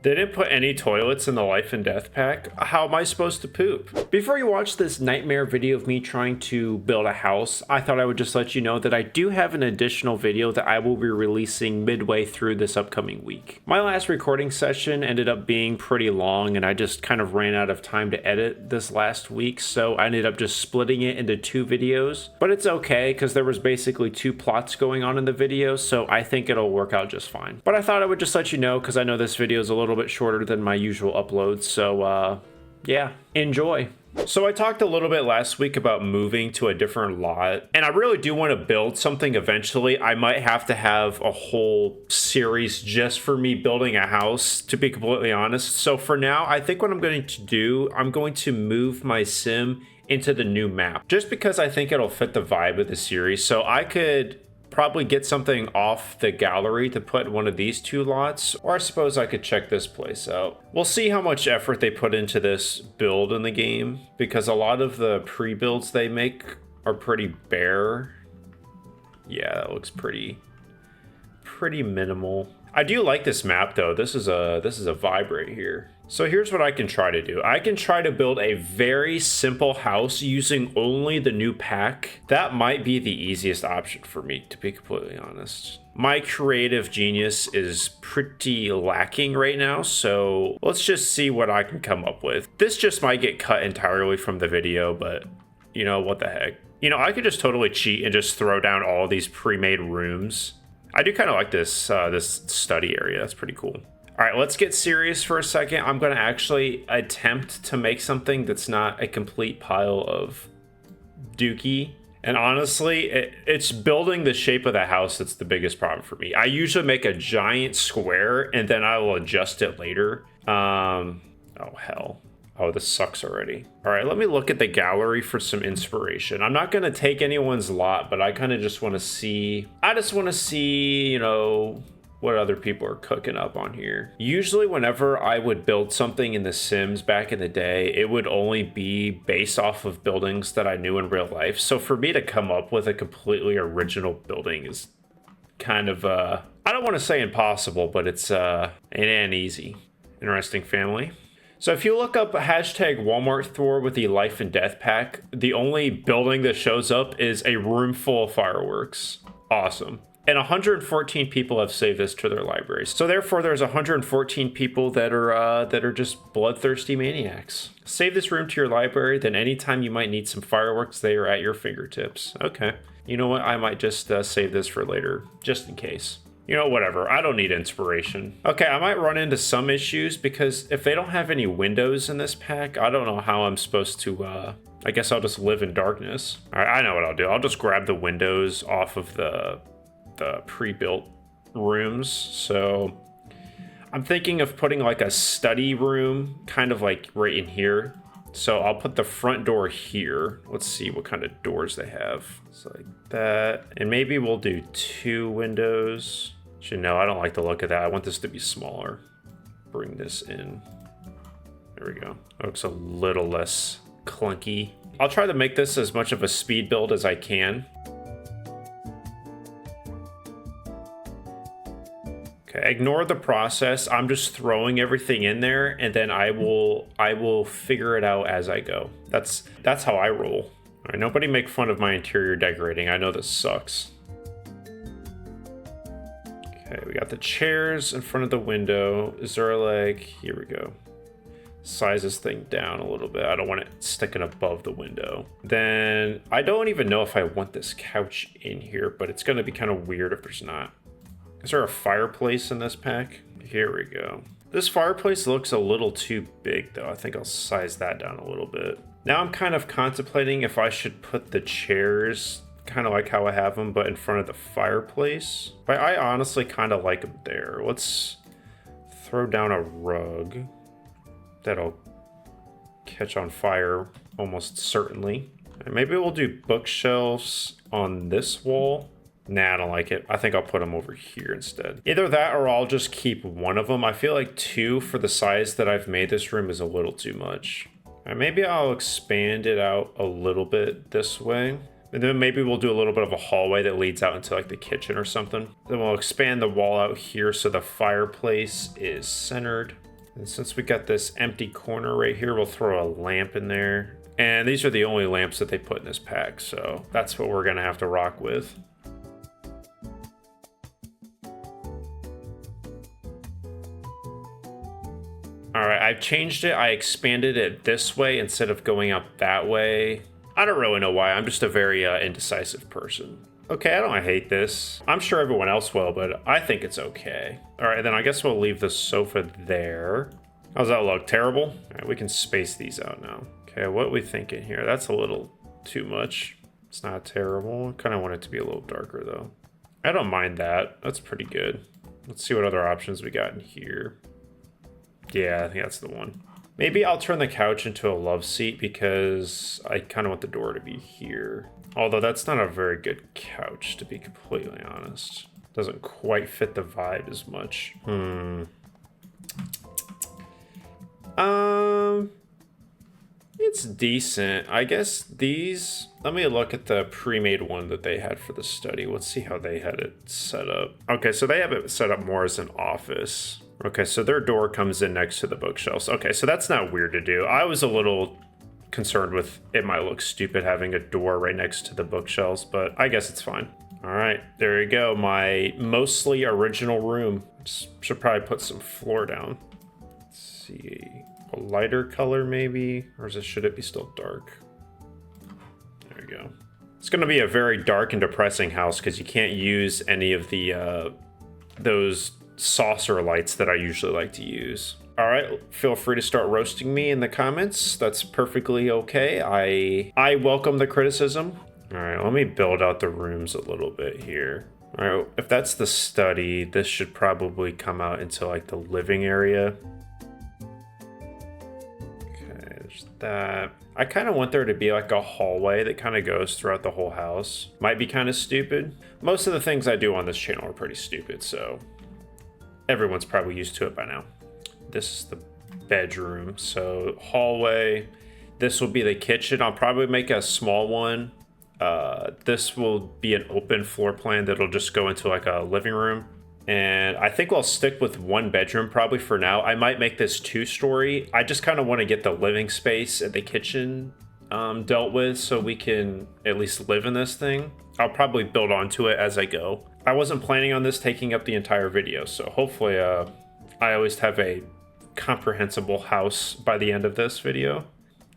They didn't put any toilets in the life and death pack. How am I supposed to poop? Before you watch this nightmare video of me trying to build a house, I thought I would just let you know that I do have an additional video that I will be releasing midway through this upcoming week. My last recording session ended up being pretty long and I just kind of ran out of time to edit this last week, so I ended up just splitting it into 2 videos. But it's okay because there was basically 2 plots going on in the video, so I think it'll work out just fine. But I thought I would just let you know because I know this video is a little bit shorter than my usual uploads, so yeah, enjoy. So I talked a little bit last week about moving to a different lot, and I really do want to build something eventually. I might have to have a whole series just for me building a house, to be completely honest. So for now, I think what I'm going to do, I'm going to move my sim into the new map, just because I think it'll fit the vibe of the series. So I could probably get something off the gallery to put in one of these 2 lots, or I suppose I could check this place out. We'll see how much effort they put into this build in the game, because a lot of the pre-builds they make are pretty bare. Yeah, that looks pretty minimal. I do like this map though. This is a vibe right here. So here's what I can try to do. I can try to build a very simple house using only the new pack. That might be the easiest option for me, to be completely honest. My creative genius is pretty lacking right now, so let's just see what I can come up with. This just might get cut entirely from the video, but you know, what the heck. You know, I could just totally cheat and just throw down all these pre-made rooms. I do kind of like this this study area. That's pretty cool. All right, let's get serious for a second. I'm going to actually attempt to make something that's not a complete pile of dookie. And honestly, it's building the shape of the house that's the biggest problem for me. I usually make a giant square and then I will adjust it later. Oh, hell. Oh, this sucks already. All right, let me look at the gallery for some inspiration. I'm not going to take anyone's lot, but I kind of just want to see... I just want to see, you know, what other people are cooking up on here. Usually whenever I would build something in The Sims back in the day, it would only be based off of buildings that I knew in real life. So for me to come up with a completely original building is kind of, I don't want to say impossible, but it ain't easy. Interesting family. So if you look up hashtag Walmart Thor with the life and death pack, the only building that shows up is a room full of fireworks. Awesome. And 114 people have saved this to their libraries. So therefore, there's 114 people that are just bloodthirsty maniacs. Save this room to your library, then anytime you might need some fireworks, they are at your fingertips. Okay. You know what? I might just save this for later, just in case. You know, whatever. I don't need inspiration. Okay, I might run into some issues because if they don't have any windows in this pack, I don't know how I'm supposed to, I guess I'll just live in darkness. All right, I know what I'll do. I'll just grab the windows off of the pre-built rooms. So I'm thinking of putting like a study room kind of like right in here. So I'll put the front door here. Let's see what kind of doors they have. So like that. And maybe we'll do 2 windows. Actually, no, I don't like the look of that. I want this to be smaller. Bring this in. There we go. It looks a little less clunky. I'll try to make this as much of a speed build as I can. Okay, ignore the process. I'm just throwing everything in there and then I will figure it out as I go. That's how I roll. All right, nobody make fun of my interior decorating. I know this sucks. Okay, we got the chairs in front of the window. Is there like, here we go. Size this thing down a little bit. I don't want it sticking above the window. Then I don't even know if I want this couch in here, but it's gonna be kind of weird if there's not. Is there a fireplace in this pack? Here we go. This fireplace looks a little too big though. I think I'll size that down a little bit. Now I'm kind of contemplating if I should put the chairs kind of like how I have them, but in front of the fireplace. But I honestly kind of like them there. Let's throw down a rug. That'll catch on fire almost certainly. And maybe we'll do bookshelves on this wall. Nah, I don't like it. I think I'll put them over here instead. Either that or I'll just keep one of them. I feel like 2 for the size that I've made this room is a little too much. And maybe I'll expand it out a little bit this way. And then maybe we'll do a little bit of a hallway that leads out into like the kitchen or something. Then we'll expand the wall out here so the fireplace is centered. And since we got this empty corner right here, we'll throw a lamp in there. And these are the only lamps that they put in this pack, so that's what we're gonna have to rock with. All right, I've changed it. I expanded it this way instead of going up that way. I don't really know why. I'm just a very indecisive person. Okay, I don't hate this. I'm sure everyone else will, but I think it's okay. All right, then I guess we'll leave the sofa there. How's that look? Terrible? All right, we can space these out now. Okay, what are we thinking here? That's a little too much. It's not terrible. I kind of want it to be a little darker though. I don't mind that. That's pretty good. Let's see what other options we got in here. Yeah, I think that's the one. Maybe I'll turn the couch into a love seat because I kind of want the door to be here. Although that's not a very good couch, to be completely honest. Doesn't quite fit the vibe as much. It's decent. I guess these... Let me look at the pre-made one that they had for the study. Let's see how they had it set up. Okay, so they have it set up more as an office. Okay, so their door comes in next to the bookshelves. Okay, so that's not weird to do. I was a little concerned with it might look stupid having a door right next to the bookshelves, but I guess it's fine. All right, there you go. My mostly original room. Should probably put some floor down. Let's see, a lighter color maybe, or should it be still dark? There you go. It's gonna be a very dark and depressing house because you can't use any of the those saucer lights that I usually like to use. All right, feel free to start roasting me in the comments. That's perfectly okay. I welcome the criticism. All right, let me build out the rooms a little bit here. All right, if that's the study, this should probably come out into like the living area. Okay, there's that. I kind of want there to be like a hallway that kind of goes throughout the whole house. Might be kind of stupid. Most of the things I do on this channel are pretty stupid, so everyone's probably used to it by now. This is the bedroom, so hallway. This will be the kitchen. I'll probably make a small one. This will be an open floor plan that'll just go into like a living room. And I think I'll stick with one bedroom probably for now. I might make this 2-story. I just kind of want to get the living space and the kitchen dealt with so we can at least live in this thing. I'll probably build onto it as I go. I wasn't planning on this taking up the entire video, so hopefully I always have a comprehensible house by the end of this video.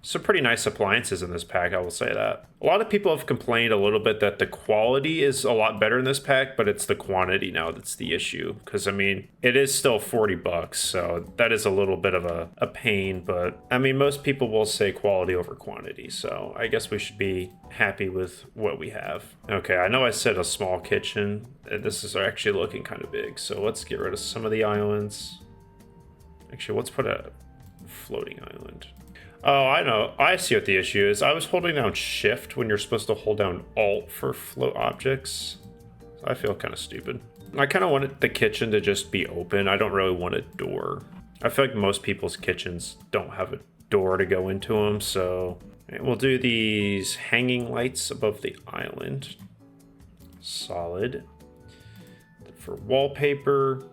Some pretty nice appliances in this pack, I will say that. A lot of people have complained a little bit that the quality is a lot better in this pack, but it's the quantity now that's the issue. Because, I mean, it is still 40 bucks, so that is a little bit of a pain. But, I mean, most people will say quality over quantity, so I guess we should be happy with what we have. Okay, I know I said a small kitchen. This is actually looking kind of big, so let's get rid of some of the islands. Actually, let's put a floating island. Oh, I know. I see what the issue is. I was holding down shift when you're supposed to hold down alt for float objects. So I feel kind of stupid. I kind of wanted the kitchen to just be open. I don't really want a door. I feel like most people's kitchens don't have a door to go into them. So we'll do these hanging lights above the island. Solid. For wallpaper,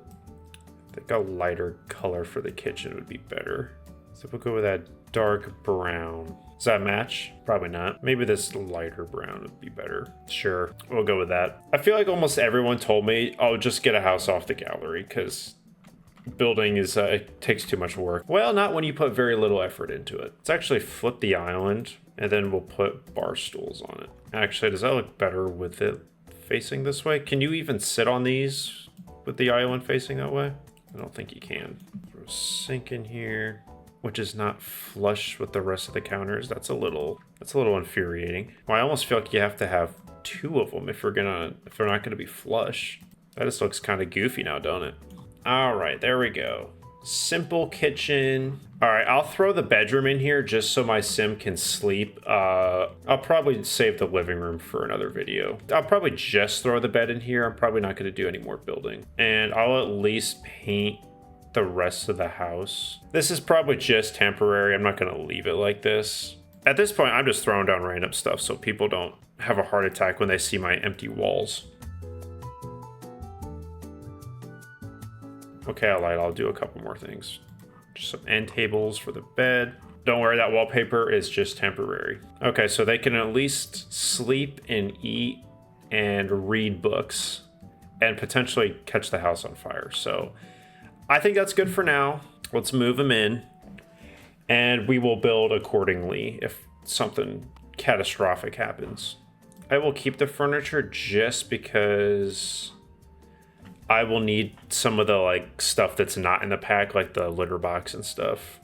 I think a lighter color for the kitchen would be better. So we'll go with that dark brown. Does that match? Probably not. Maybe this lighter brown would be better. Sure, we'll go with that. I feel like almost everyone told me, oh, just get a house off the gallery because building is it takes too much work. Well, not when you put very little effort into it. Let's actually flip the island and then we'll put bar stools on it. Actually, does that look better with it facing this way? Can you even sit on these with the island facing that way? I don't think you can. Throw a sink in here, which is not flush with the rest of the counters. That's a little infuriating. Well, I almost feel like you have to have 2 of them if they're not gonna be flush. That just looks kind of goofy now, don't it? All right, there we go. Simple kitchen. All right, I'll throw the bedroom in here just so my sim can sleep. I'll probably save the living room for another video. I'll probably just throw the bed in here. I'm probably not gonna do any more building. And I'll at least paint the rest of the house. This is probably just temporary. I'm not gonna leave it like this. At this point, I'm just throwing down random stuff so people don't have a heart attack when they see my empty walls. Okay, I lied. I'll do a couple more things. Just some end tables for the bed. Don't worry, that wallpaper is just temporary. Okay, so they can at least sleep and eat and read books and potentially catch the house on fire. So I think that's good for now. Let's move them in and we will build accordingly if something catastrophic happens. I will keep the furniture just because I will need some of the like stuff that's not in the pack, like the litter box and stuff.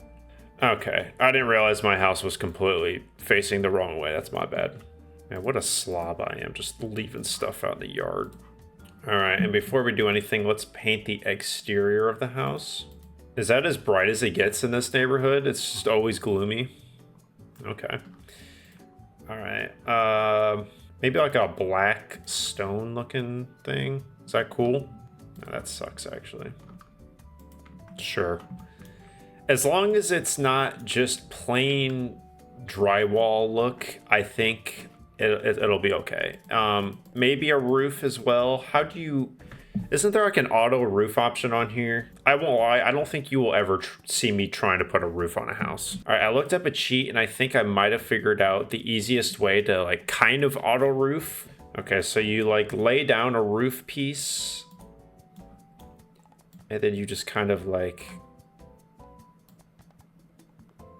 Okay, I didn't realize my house was completely facing the wrong way. That's my bad. Man, what a slob I am, just leaving stuff out in the yard. All right, and before we do anything, let's paint the exterior of the house. Is that as bright as it gets in this neighborhood? It's just always gloomy. Okay. All right, maybe like a black stone looking thing. Is that cool? No, that sucks actually. Sure. As long as it's not just plain drywall look, I think it'll be okay. Maybe a roof as well. How do you... Isn't there like an auto roof option on here? I won't lie, I don't think you will ever see me trying to put a roof on a house. All right, I looked up a cheat and I think I might have figured out the easiest way to like kind of auto roof. Okay, so you like lay down a roof piece and then you just kind of like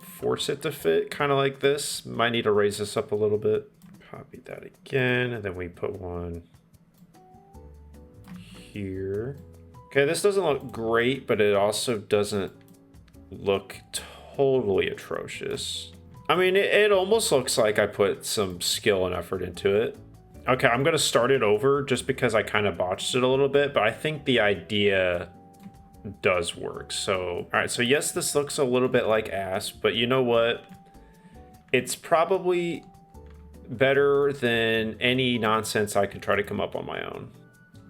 force it to fit, kind of like this. Might need to raise this up a little bit. Copy that again, and then we put one here. Okay, this doesn't look great, but it also doesn't look totally atrocious. I mean, it almost looks like I put some skill and effort into it. Okay, I'm gonna start it over just because I kind of botched it a little bit, but I think the idea does work. So, all right, so yes, this looks a little bit like ass, but you know what? It's probably better than any nonsense I could try to come up on my own.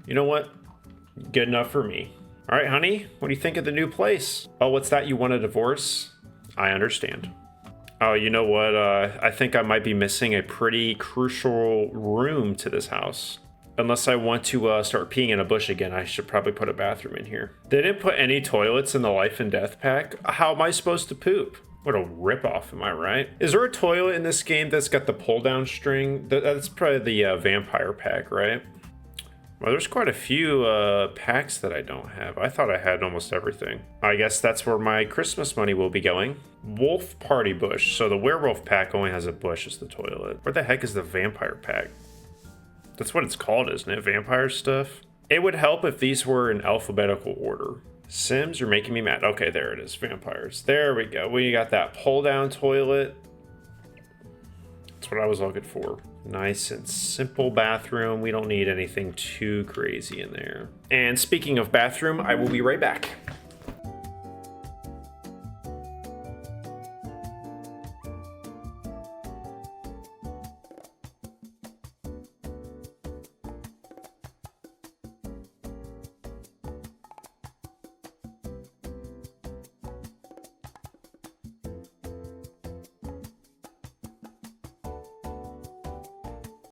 You know what? Good enough for me. All right, honey, what do you think of the new place? Oh, what's that? You want a divorce? I understand. Oh, you know what? I think I might be missing a pretty crucial room to this house. Unless I want to start peeing in a bush again, I should probably put a bathroom in here. They didn't put any toilets in the life and death pack. How am I supposed to poop? What a ripoff, am I right? Is there a toilet in this game that's got the pull down string? That's probably the vampire pack, right? Well, there's quite a few packs that I don't have. I thought I had almost everything. I guess that's where my Christmas money will be going. Wolf Party Bush. So the werewolf pack only has a bush as the toilet. Where the heck is the vampire pack? That's what it's called, isn't it? Vampire stuff? It would help if these were in alphabetical order. Sims, you're making me mad. Okay, there it is. Vampires. There we go. We got that pull-down toilet. That's what I was looking for. Nice and simple bathroom. We don't need anything too crazy in there. And speaking of bathroom, I will be right back.